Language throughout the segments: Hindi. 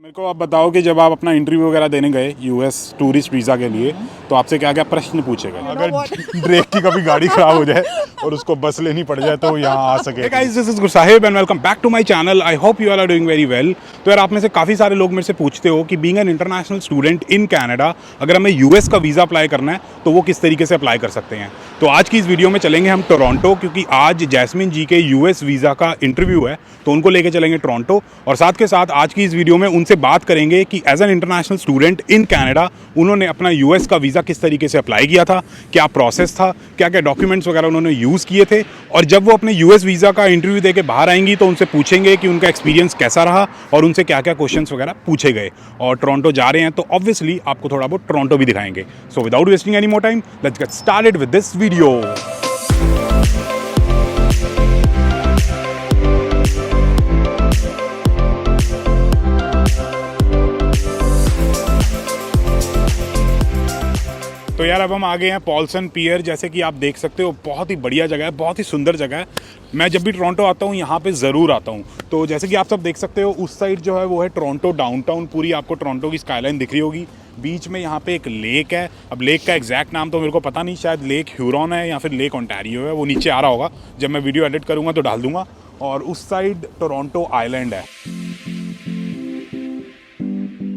मेरे को आप बताओ कि जब आप अपना इंटरव्यू वगैरह देने गए यूएस टूरिस्ट वीज़ा के लिए तो आपसे क्या क्या प्रश्न पूछे गए? अगर ड्रेक की कभी गाड़ी खराब हो जाए और उसको बस लेनी पड़ जाए तो यहाँ आ सके। Guys, this is Gursahib and welcome back to my channel. I hope you all are doing very well. तो यार, आप में से काफ़ी सारे लोग मेरे से पूछते हो कि being an international student in Canada, अगर हमें यूएस का वीज़ा अप्लाई करना है तो वो किस तरीके से अप्लाई कर सकते हैं। तो आज की इस वीडियो में चलेंगे हम टोरंटो, क्योंकि आज जैस्मिन जी के यूएस वीज़ा का इंटरव्यू है, तो उनको लेके चलेंगे टोरंटो। और साथ के साथ आज की इस वीडियो में उनसे बात करेंगे कि as an international student in Canada उन्होंने अपना यूएस का वीज़ा किस तरीके से अप्लाई किया था, क्या प्रोसेस था, क्या क्या डॉक्यूमेंट्स वगैरह उन्होंने यूज़ किए थे। और जब वो अपने यूएस वीज़ा का इंटरव्यू दे के बाहर आएंगी तो उनसे पूछेंगे कि उनका एक्सपीरियंस कैसा रहा और उनसे क्या क्या क्वेश्चंस वगैरह पूछे गए। और टोरंटो जा रहे हैं तो ऑब्वियसली आपको थोड़ा बहुत टोरंटो भी दिखाएंगे। So without wasting any more time, let's get started with this video. तो यार, अब हम आ गए हैं पॉल्सन पियर। जैसे कि आप देख सकते हो, बहुत ही बढ़िया जगह है, बहुत ही सुंदर जगह है। मैं जब भी टोरंटो आता हूँ यहाँ पे ज़रूर आता हूँ। तो जैसे कि आप सब देख सकते हो, उस साइड जो है वो है टोरंटो डाउनटाउन। पूरी आपको टोरंटो की स्काईलाइन दिख रही होगी। बीच में यहाँ पे एक लेक है। अब लेक का एग्जैक्ट नाम तो मेरे को पता नहीं, शायद लेक ह्यूरॉन है या फिर लेक ओंटारियो है, वो नीचे आ रहा होगा। जब मैं वीडियो एडिट करूँगा तो डाल दूँगा। और उस साइड टोरंटो आइलैंड है,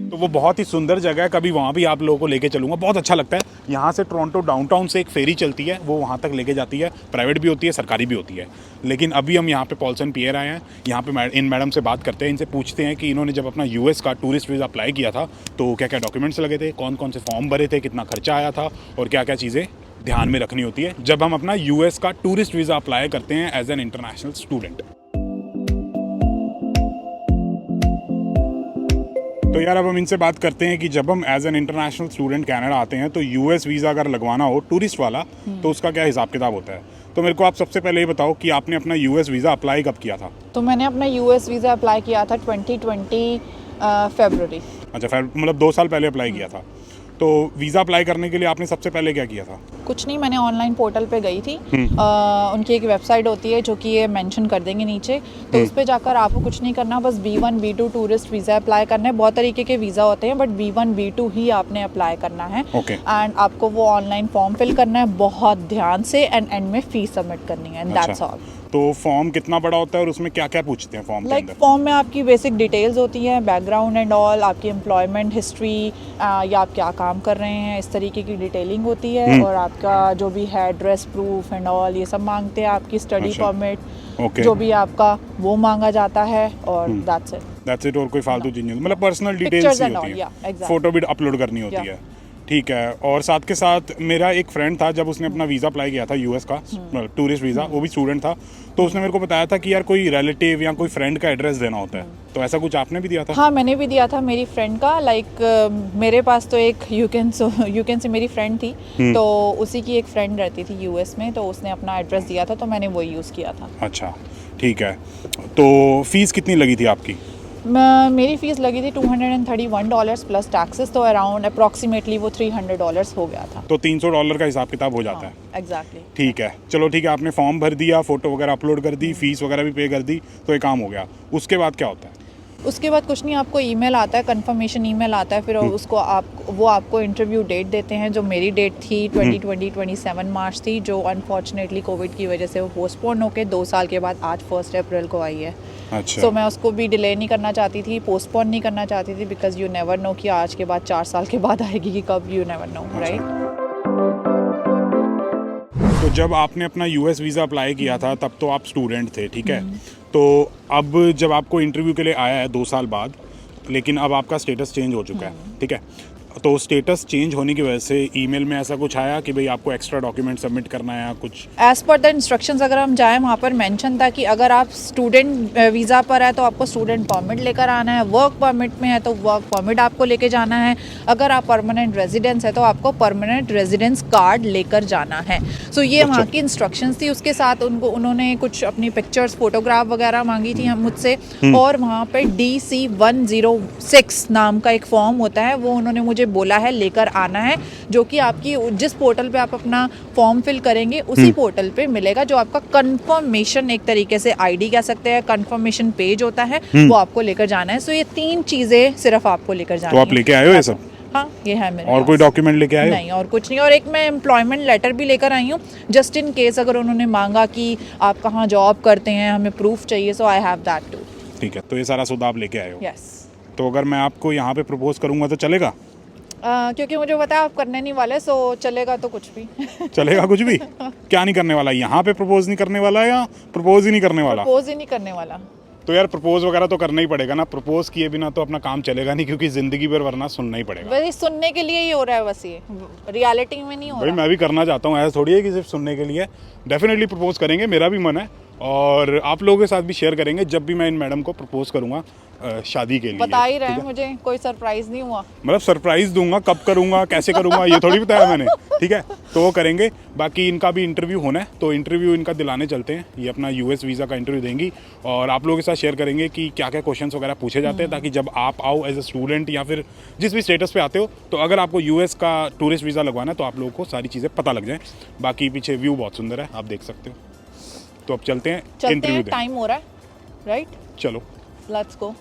तो वो बहुत ही सुंदर जगह है। कभी वहाँ भी आप लोगों को लेके चलूँगा, बहुत अच्छा लगता है। यहाँ से टोरंटो डाउनटाउन से एक फेरी चलती है, वो वहाँ तक लेके जाती है। प्राइवेट भी होती है, सरकारी भी होती है। लेकिन अभी हम यहाँ पे पॉल्सन पियर आए हैं। यहाँ पे इन मैडम से बात करते हैं, इनसे पूछते हैं कि इन्होंने जब अपना यूएस का टूरिस्ट वीज़ा अप्लाई किया था तो क्या क्या डॉक्यूमेंट्स लगे थे, कौन कौन से फॉर्म भरे थे, कितना खर्चा आया था और क्या क्या चीज़ें ध्यान में रखनी होती है जब हम अपना यूएस का टूरिस्ट वीज़ा अप्लाई करते हैं एज एन इंटरनेशनल स्टूडेंट। तो यार, अब हम इनसे बात करते हैं कि जब हम as an international student Canada आते हैं तो यूएस वीज़ा अगर लगवाना हो टूरिस्ट वाला तो उसका क्या हिसाब किताब होता है। तो मेरे को आप सबसे पहले ये बताओ कि आपने अपना यूएस वीज़ा अप्लाई कब किया था? तो मैंने अपना यूएस वीज़ा अप्लाई किया था 2020 फरवरी। अच्छा, मतलब 2 साल पहले अप्लाई किया था। तो वीज़ा अप्लाई करने के लिए आपने सबसे पहले क्या किया था? कुछ नहीं, मैंने ऑनलाइन पोर्टल पे गई थी। उनकी एक वेबसाइट होती है जो कि ये मेंशन कर देंगे नीचे, तो उस पर जाकर आपको कुछ नहीं करना, बस B1 B2 tourist visa apply करना है। बहुत तरीके के वीज़ा होते हैं, बट B1 B2 ही आपने अप्लाई करना है। एंड आपको वो ऑनलाइन फॉर्म फिल करना है बहुत ध्यान से, एंड में फीस सबमिट करनी है। That's all. तो फॉर्म कितना बड़ा होता है और उसमें क्या क्या पूछते हैं फॉर्म के अंदर? फॉर्म में आपकी बेसिक डिटेल्स होती हैं, बैकग्राउंड एंड ऑल, आपकी एम्प्लॉयमेंट हिस्ट्री या आप क्या काम कर रहे हैं, इस तरीके की डिटेलिंग होती है। और आपका जो भी है एड्रेस प्रूफ एंड ऑल, ये सब मांगते हैं। आपकी स्टडी परमिट जो भी आपका, वो मांगा जाता है। और दैट्स इट। और कोई फालतू चीज़ नहीं, मतलब पर्सनल डिटेल्स ही होती है। फोटो भी अपलोड करनी होती है। ठीक है। और साथ के साथ मेरा एक फ्रेंड था, जब उसने अपना वीज़ा अप्लाई किया था यूएस का टूरिस्ट वीज़ा, वो भी स्टूडेंट था, तो उसने मेरे को बताया था कि यार कोई रिलेटिव या कोई फ्रेंड का एड्रेस देना होता है। तो ऐसा कुछ आपने भी दिया था? हाँ, मैंने भी दिया था मेरी फ्रेंड का। मेरे पास तो एक यू कैन से मेरी फ्रेंड थी, तो उसी की एक फ्रेंड रहती थी यूएस में, तो उसने अपना एड्रेस दिया था, तो मैंने वही यूज़ किया था। अच्छा, ठीक है। तो फीस कितनी लगी थी आपकी? मेरी फ़ीस लगी थी $231 प्लस टैक्सेस, तो अराउंड अप्रॉक्सीमेटली वो $300 हो गया था। तो $300 का हिसाब किताब हो जाता है। एग्जैक्टली। ठीक है, चलो ठीक है। आपने फॉर्म भर दिया, फ़ोटो वगैरह अपलोड कर दी, फीस वगैरह भी पे कर दी, तो ये काम हो गया। उसके बाद क्या होता है? उसके बाद कुछ नहीं, आपको ईमेल आता है, कंफर्मेशन ईमेल आता है। फिर उसको वो आपको इंटरव्यू डेट देते हैं। जो मेरी डेट थी 27 मार्च थी, जो अनफॉर्चुनेटली कोविड की वजह से वो पोस्टपोन होकर 2 साल के बाद आज 1 अप्रैल को आई है। अच्छा। तो मैं उसको भी डिले नहीं करना चाहती थी, पोस्टपोन नहीं करना चाहती थी, बिकॉज यू नेवर नो कि आज के बाद 4 साल के बाद आएगी कि कब, यू नेवर नो, राइट। तो जब आपने अपना यूएस वीज़ा अप्लाई किया था तब तो आप स्टूडेंट थे, ठीक है। तो अब जब आपको इंटरव्यू के लिए आया है 2 साल बाद, लेकिन अब आपका स्टेटस चेंज हो चुका है, ठीक है। तो स्टेटस चेंज होने की वजह से ईमेल में ऐसा कुछ आया कि भाई आपको एक्स्ट्रा डॉक्यूमेंट सबमिट करना है या कुछ? एज़ पर द इंस्ट्रक्शंस अगर हम जाएँ, वहाँ पर मेंशन था कि अगर आप स्टूडेंट वीज़ा पर है तो आपको स्टूडेंट परमिट लेकर आना है, वर्क परमिट में है तो वर्क परमिट आपको लेके जाना है, अगर आप परमानेंट रेजिडेंस है तो आपको परमानेंट रेजिडेंस कार्ड लेकर जाना है। सो ये वहाँ की इंस्ट्रक्शंस थी। उसके साथ उन्होंने कुछ अपनी पिक्चर्स, फोटोग्राफ वगैरह मांगी थी हम मुझसे। और वहाँ पर DC 106 नाम का एक फॉर्म होता है, वो उन्होंने मुझे मुझे बोला है लेकर आना है, जो कि आपकी जिस पोर्टल पे आप अपना फॉर्म फिल करेंगे उसी पोर्टल पे मिलेगा, जो आपका कंफर्मेशन, एक तरीके से आईडी कह सकते हैं, कंफर्मेशन पेज होता है, वो आपको लेकर जाना है। सो ये 3 चीज़ें सिर्फ आपको लेकर जानी तो आप है। लेके आए हो ये सब? हाँ, ये है मेरे और कोई पास। डॉक्यूमेंट लेके आए हो? नहीं, और कुछ नहीं। और एक मैं एम्प्लॉयमेंट लेटर भी लेकर आई हूँ, जस्ट इन केस अगर उन्होंने मांगा कि आप कहाँ जॉब करते हैं, हमें प्रूफ चाहिए, सो आई हैव दैट टू। ठीक है, तो ये सारा सौदा आप लेके आए हो? यस। तो अगर मैं आपको यहाँ पे प्रपोज करूँगा तो चलेगा? क्योंकि मुझे पता है आप करने नहीं वाले, सो चलेगा तो कुछ भी। चलेगा कुछ भी? क्या नहीं करने वाला? यहाँ पे प्रपोज नहीं करने वाला या प्रपोज ही नहीं करने वाला? प्रपोज ही नहीं करने वाला। तो यार प्रपोज वगैरह तो करना ही पड़ेगा ना, प्रपोज किए बिना तो अपना काम चलेगा नहीं, क्योंकि जिंदगी भर वरना सुनना ही पड़ेगा। वही सुनने के लिए ही हो रहा है बस, ये रियलिटी में नहीं हो भाई रहा। मैं भी करना चाहता हूँ, ऐसा थोड़ी है कि सिर्फ सुनने के लिए। डेफिनेटली प्रपोज करेंगे, मेरा भी मन है, और आप लोगों के साथ भी शेयर करेंगे जब भी मैं इन मैडम को प्रपोज करूंगा शादी के लिए। बता ही रहे ठीक हैं, है? मुझे कोई सरप्राइज नहीं हुआ। मतलब सरप्राइज दूंगा, कब करूंगा, कैसे करूंगा, ये थोड़ी बताया मैंने। ठीक है, तो वो करेंगे। बाकी इनका भी इंटरव्यू होना है, तो इंटरव्यू इनका दिलाने चलते हैं। ये अपना यूएस वीज़ा का इंटरव्यू देंगी, और आप लोगों के साथ शेयर करेंगे कि क्या क्या क्वेश्चंस वगैरह पूछे जाते हैं, ताकि जब आप आओ एज ए स्टूडेंट या फिर जिस भी स्टेटस पे आते हो, तो अगर आपको यूएस का टूरिस्ट वीज़ा लगवाना है तो आप लोगों को सारी चीज़ें पता लग जाए। बाकी पीछे व्यू बहुत सुंदर है, आप देख सकते हो। तो अब चलते हैं इंटरव्यू दें। टाइम हो रहा है, राइट? चलो लेट्स गो।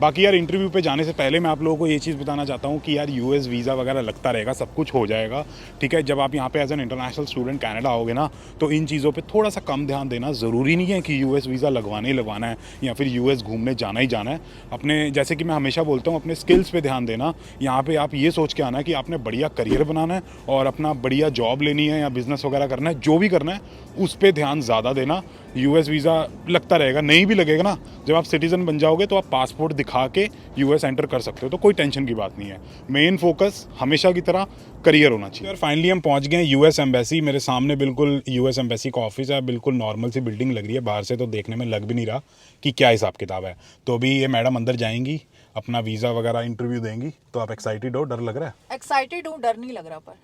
बाकी यार इंटरव्यू पे जाने से पहले मैं आप लोगों को ये चीज़ बताना चाहता हूँ कि यार यूएस वीज़ा वगैरह लगता रहेगा, सब कुछ हो जाएगा। ठीक है, जब आप यहाँ पे as an international student Canada आओगे ना, तो इन चीज़ों पे थोड़ा सा कम ध्यान देना। ज़रूरी नहीं है कि यूएस वीज़ा लगवाना है या फिर यूएस घूमने जाना ही जाना है। अपने, जैसे कि मैं हमेशा बोलता हूँ, अपने स्किल्स पे ध्यान देना। यहाँ पे आप ये सोच के आना कि आपने बढ़िया करियर बनाना है और अपना बढ़िया जॉब लेनी है या बिज़नेस वगैरह करना है, जो भी करना है उस पर ध्यान ज़्यादा देना। यूएस वीज़ा लगता रहेगा, नहीं भी लगेगा ना, जब आप सिटीज़न बन जाओगे तो आप पासपोर्ट दिखा के यूएस एंटर कर सकते हो, तो कोई टेंशन की बात नहीं है। मेन फोकस हमेशा की तरह करियर होना चाहिए। यार फाइनली हम पहुंच गए यूएस एम्बेसी। मेरे सामने बिल्कुल यूएस एम्बेसी का ऑफिस है, बिल्कुल नॉर्मल सी बिल्डिंग लग रही है, बाहर से तो देखने में लग भी नहीं रहा कि क्या हिसाब किताब है। तो अभी ये मैडम अंदर जाएंगी, अपना वीज़ा वगैरह इंटरव्यू देंगी। तो आप एक्साइटेड हो, डर लग रहा है? एक्साइटेड हूँ, डर नहीं लग रहा। पर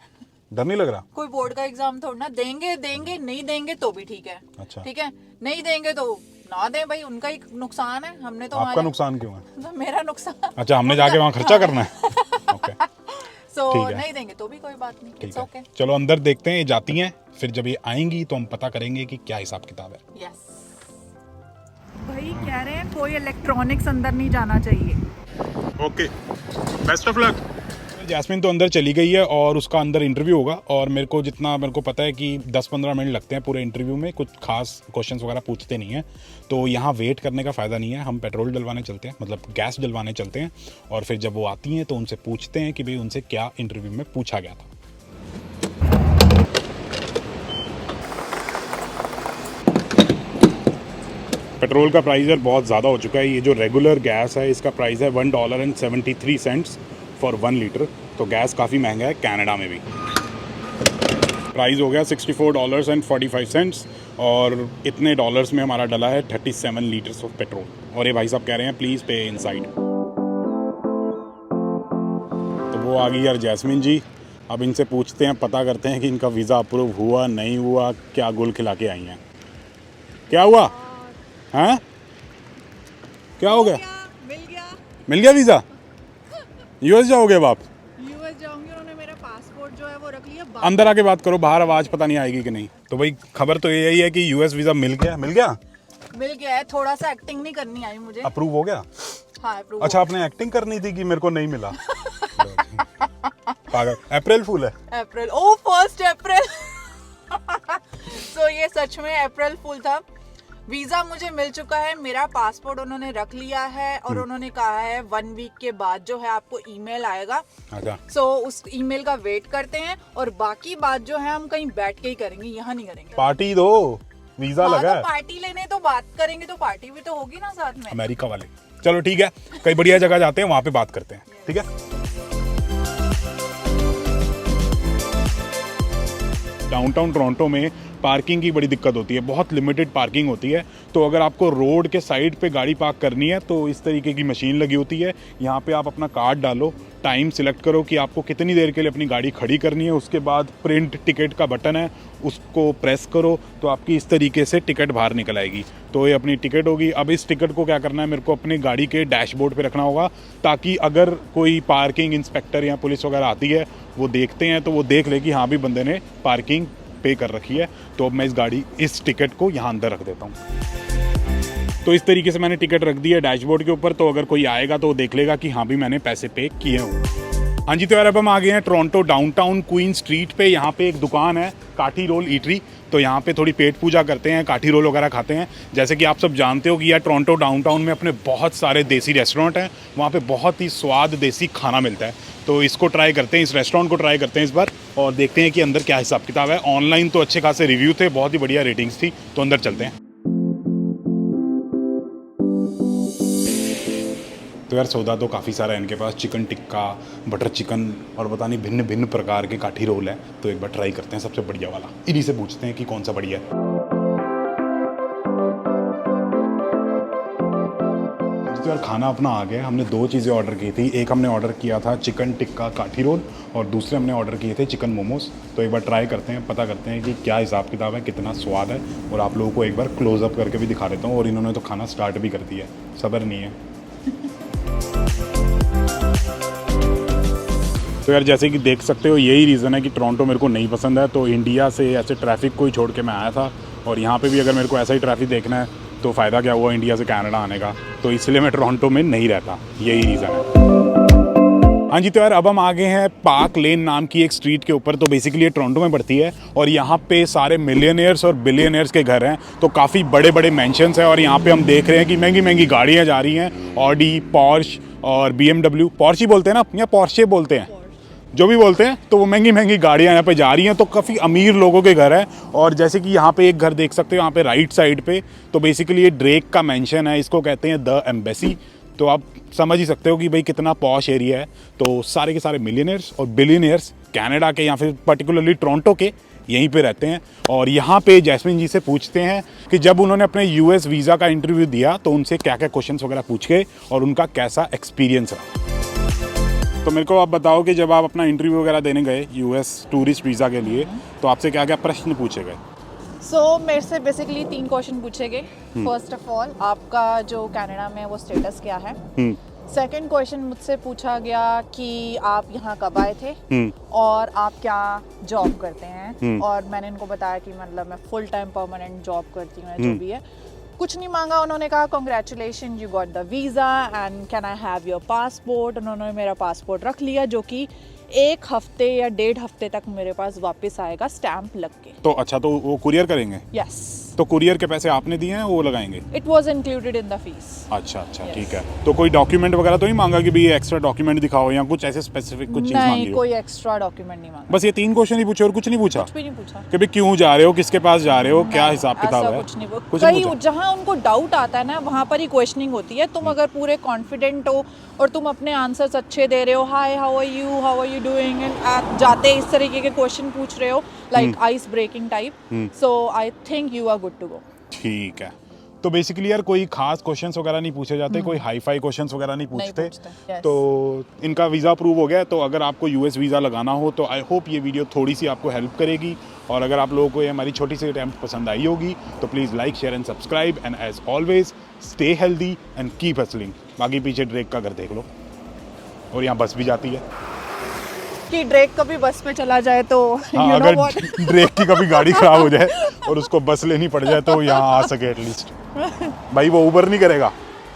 डर नहीं लग रहा? कोई बोर्ड का एग्जाम थोड़ा ना, देंगे नहीं देंगे तो भी ठीक है। अच्छा। ठीक है, नहीं देंगे तो ना दें भाई, उनका ही नुकसान है, हमने तो आपका नुकसान क्यों है? मेरा नुकसान। अच्छा, हमने जाके वहाँ खर्चा करना है? ओके, सो ठीक है। नहीं देंगे तो भी कोई बात नहीं, ठीक इट्स है। ओके। चलो अंदर देखते हैं, ये जाती हैं, फिर जब ये आएंगी तो हम पता करेंगे कि क्या हिसाब किताब है। यस भाई, कह रहे हैं कोई इलेक्ट्रॉनिक्स अंदर नहीं जाना चाहिए। Okay, best of luck. Jasmine तो अंदर चली गई है और उसका अंदर इंटरव्यू होगा, और मेरे को पता है कि 10-15 मिनट लगते हैं पूरे इंटरव्यू में, कुछ खास क्वेश्चंस वगैरह पूछते नहीं हैं। तो यहाँ वेट करने का फ़ायदा नहीं है, हम पेट्रोल डलवाने चलते हैं, मतलब गैस डलवाने चलते हैं, और फिर जब वो आती हैं तो उनसे पूछते हैं कि भाई उनसे क्या इंटरव्यू में पूछा गया था। पेट्रोल का प्राइस यार बहुत ज़्यादा हो चुका है। ये जो रेगुलर गैस है इसका प्राइस है $1.73 फॉर 1 लीटर। तो गैस काफ़ी महंगा है कनाडा में भी। प्राइस हो गया $64.45, और इतने डॉलर्स में हमारा डला है 37 लीटर्स ऑफ पेट्रोल। और ये भाई साहब कह रहे हैं प्लीज़ पे इनसाइड। तो वो आ गई यार जैस्मिन जी। अब इनसे पूछते हैं, पता करते हैं कि इनका वीज़ा अप्रूव हुआ नहीं हुआ, क्या गुल खिला के आई हैं। क्या हुआ? हैं? क्या हो गया? मिल गया वीज़ा? यूएस जाओगे अब आप? यूएस जाऊंगी, उन्होंने मेरा पासपोर्ट जो है वो रख लिया। अंदर आके बात करो, बाहर आवाज़ पता नहीं आएगी कि नहीं। तो भाई खबर तो यही है कि यूएस वीज़ा मिल गया है। थोड़ा सा एक्टिंग नहीं करनी आई मुझे। अप्रूव हो गया? हाँ, अप्रूव। अच्छा, आपने एक्टिंग करनी थी कि मेरे को नहीं मिला? पागल, अप्रैल फूल है। अप्रैल, ओ 1 अप्रैल। तो ये सच में अप्रैल फूल था। वीजा मुझे मिल चुका है, मेरा पासपोर्ट उन्होंने रख लिया है, और उन्होंने कहा है 1 वीक के बाद जो है आपको ईमेल आएगा। अच्छा। सो उस ईमेल का वेट करते हैं, और बाकी बात जो है हम कहीं बैठ के ही करेंगे, यहाँ नहीं करेंगे। पार्टी दो, वीजा लगा तो है। पार्टी लेने तो बात करेंगे, तो पार्टी भी तो होगी ना साथ में। अमेरिका वाले। चलो ठीक है, कई बढ़िया जगह जाते हैं, वहां पे बात करते हैं। ठीक है। डाउनटाउन टोरंटो में पार्किंग की बड़ी दिक्कत होती है, बहुत लिमिटेड पार्किंग होती है। तो अगर आपको रोड के साइड पे गाड़ी पार्क करनी है तो इस तरीके की मशीन लगी होती है। यहाँ पे आप अपना कार्ड डालो, टाइम सिलेक्ट करो कि आपको कितनी देर के लिए अपनी गाड़ी खड़ी करनी है, उसके बाद प्रिंट टिकट का बटन है उसको प्रेस करो तो आपकी इस तरीके से टिकट बाहर निकल आएगी। तो ये अपनी टिकट होगी। अब इस टिकट को क्या करना है, मेरे को अपनी गाड़ी के डैशबोर्ड पे रखना होगा, ताकि अगर कोई पार्किंग इंस्पेक्टर या पुलिस वगैरह आती है वो देखते हैं तो वो देख ले कि हाँ भी बंदे ने पार्किंग पे कर रखी है। तो अब मैं इस टिकट को यहाँ अंदर रख देता हूँ। तो इस तरीके से मैंने टिकट रख दी है डैशबोर्ड के ऊपर। तो अगर कोई आएगा तो वो देख लेगा कि हाँ भी मैंने पैसे पे किए हूँ। हाँ जी, तो यार अब हम आ गए हैं टोरंटो डाउनटाउन क्वीन स्ट्रीट पे। यहाँ पे एक दुकान है काठी रोल ईटरी। तो यहाँ पे थोड़ी पेट पूजा करते हैं, काठी रोल वगैरह खाते हैं। जैसे कि आप सब जानते हो कि यार टोरंटो डाउनटाउन में अपने बहुत सारे देसी रेस्टोरेंट हैं, वहाँ पे बहुत ही स्वाद देसी खाना मिलता है। तो इसको ट्राई करते हैं, इस रेस्टोरेंट को ट्राई करते हैं इस बार, और देखते हैं कि अंदर क्या हिसाब किताब है। ऑनलाइन तो अच्छे खासे रिव्यू थे, बहुत ही बढ़िया रेटिंग्स थी। तो अंदर चलते हैं। तो यार सौदा तो काफ़ी सारा है इनके पास, चिकन टिक्का, बटर चिकन और पता नहीं भिन्न भिन्न प्रकार के काठी रोल है। तो एक बार ट्राई करते हैं सबसे बढ़िया वाला, इन्हीं से पूछते हैं कि कौन सा बढ़िया है। तो यार खाना अपना आ गया। हमने दो चीज़ें ऑर्डर की थी। एक हमने ऑर्डर किया था चिकन टिक्का काठी रोल और दूसरे हमने ऑर्डर किए थे चिकन मोमोज। तो एक बार ट्राई करते हैं, पता करते हैं कि क्या हिसाब किताब है, कितना स्वाद है, और आप लोगों को एक बार क्लोजअप करके भी दिखा देता हूँ। और इन्होंने तो खाना स्टार्ट भी कर दिया है, सब्र नहीं है। तो यार जैसे कि देख सकते हो यही रीज़न है कि टोरंटो मेरे को नहीं पसंद है। तो इंडिया से ऐसे ट्रैफिक को ही छोड़ के मैं आया था, और यहाँ पे भी अगर मेरे को ऐसा ही ट्रैफिक देखना है तो फ़ायदा क्या हुआ इंडिया से कनाडा आने का। तो इसलिए मैं टोरंटो में नहीं रहता, यही रीज़न है। हाँ जी, तो यार अब हम आ गए हैं पार्क लेन नाम की एक स्ट्रीट के ऊपर। तो बेसिकली ये टोरंटो में पड़ती है और यहाँ पे सारे मिलियनियर्स और बिलियनियर्स के घर हैं। तो काफ़ी बड़े बड़े मैंशंस हैं और यहाँ पे हम देख रहे हैं कि महंगी महंगी गाड़ियाँ जा रही हैं। ऑडी, पॉर्श और BMW, पॉर्श ही बोलते हैं ना या पॉर्शे बोलते हैं, जो भी बोलते हैं। तो वो महंगी महंगी गाड़ियाँ यहाँ पे जा रही हैं। तो काफ़ी अमीर लोगों के घर है। और जैसे कि यहाँ पे एक घर देख सकते हो, यहाँ पे राइट साइड पे, तो बेसिकली ये ड्रेक का मेंशन है, इसको कहते हैं द एम्बेसी। तो आप समझ ही सकते हो कि भाई कितना पॉश एरिया है। तो सारे के सारे मिलियनियर्स और बिलियनियर्स कनाडा के या फिर पर्टिकुलरली टोरंटो के यहीं पे रहते हैं। और यहाँ पे जैस्मिन जी से पूछते हैं कि जब उन्होंने अपने US वीज़ा का इंटरव्यू दिया तो उनसे क्या क्या क्वेश्चंस वगैरह पूछ गए और उनका कैसा एक्सपीरियंस रहा। तो मेरे को आप बताओ कि जब आप अपना इंटरव्यू वगैरह देने गए US टूरिस्ट वीज़ा के लिए तो आपसे क्या क्या प्रश्न पूछे गए? मेरे से बेसिकली 3 क्वेश्चन पूछे गए। फर्स्ट ऑफ ऑल, आपका जो कनाडा में वो स्टेटस क्या है। सेकंड क्वेश्चन मुझसे पूछा गया कि आप यहाँ कब आए थे और आप क्या जॉब करते हैं। और मैंने इनको बताया कि मतलब मैं फुल टाइम परमानेंट जॉब करती हूँ, जो भी है। कुछ नहीं मांगा, उन्होंने कहा congratulation you got the visa and can I have your passport. उन्होंने मेरा पासपोर्ट रख लिया, जो कि 1 हफ्ते या 1.5 हफ्ते तक मेरे पास वापस आएगा स्टैंप लग के। तो अच्छा, तो वो कुरियर करेंगे? यस। तो कुरियर के पैसे आपने दिए हैं, वो लगाएंगे? It was included in the fees. अच्छा अच्छा, ठीक है। तो कोई डॉक्यूमेंट वगैरह तो नहीं मांगा कि भाई एक्स्ट्रा डॉक्यूमेंट दिखाओ या कुछ ऐसे स्पेसिफिक कुछ चीज मांगी? नहीं, कोई एक्स्ट्रा डॉक्यूमेंट नहीं मांगा। बस ये 3 क्वेश्चन ही पूछे और कुछ नहीं पूछा? कुछ भी नहीं पूछा कि भाई क्यों जा रहे हो, किसके पास जा रहे हो, क्या हिसाब किताब है? कुछ नहीं पूछा। कई जहाँ उनको डाउट आता है ना, वहाँ पर ही क्वेश्चनिंग होती है। तुम अगर पूरे कॉन्फिडेंट हो और तुम अपने आंसर्स अच्छे दे रहे हो, hi how are you doing, and जाते इस तरीके के क्वेश्चन पूछ रहे हो like ice breaking type, so I think you are good to go. ठीक है। तो बेसिकली यार कोई खास क्वेश्चंस वगैरह नहीं पूछे जाते, कोई हाई फाई क्वेश्चंस वगैरह नहीं पूछते। yes. तो इनका वीज़ा अप्रूव हो गया। तो अगर आपको US वीज़ा लगाना हो तो आई होप ये वीडियो थोड़ी सी आपको हेल्प करेगी। और अगर आप लोगों को ये हमारी छोटी सी अटेम्प्ट पसंद आई होगी तो please like, share and subscribe, and as always stay healthy and keep hustling. बाकी पीछे ड्रेक का घर देख लो, और यहाँ बस भी जाती है कि ड्रेक कभी बस में चला जाए तो हाँ, अगर ड्रेक की कभी गाड़ी खराब हो जाए और उसको बस लेनी पड़ जाए तो यहाँ आ सके एटलीस्ट। भाई वो ऊबर नहीं करेगा?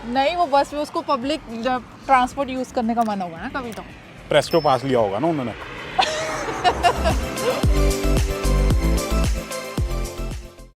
नहीं, वो बस में उसको पब्लिक जब ट्रांसपोर्ट यूज करने का मन होगा ना कभी, तो प्रेस्टो पास लिया होगा ना उन्होंने।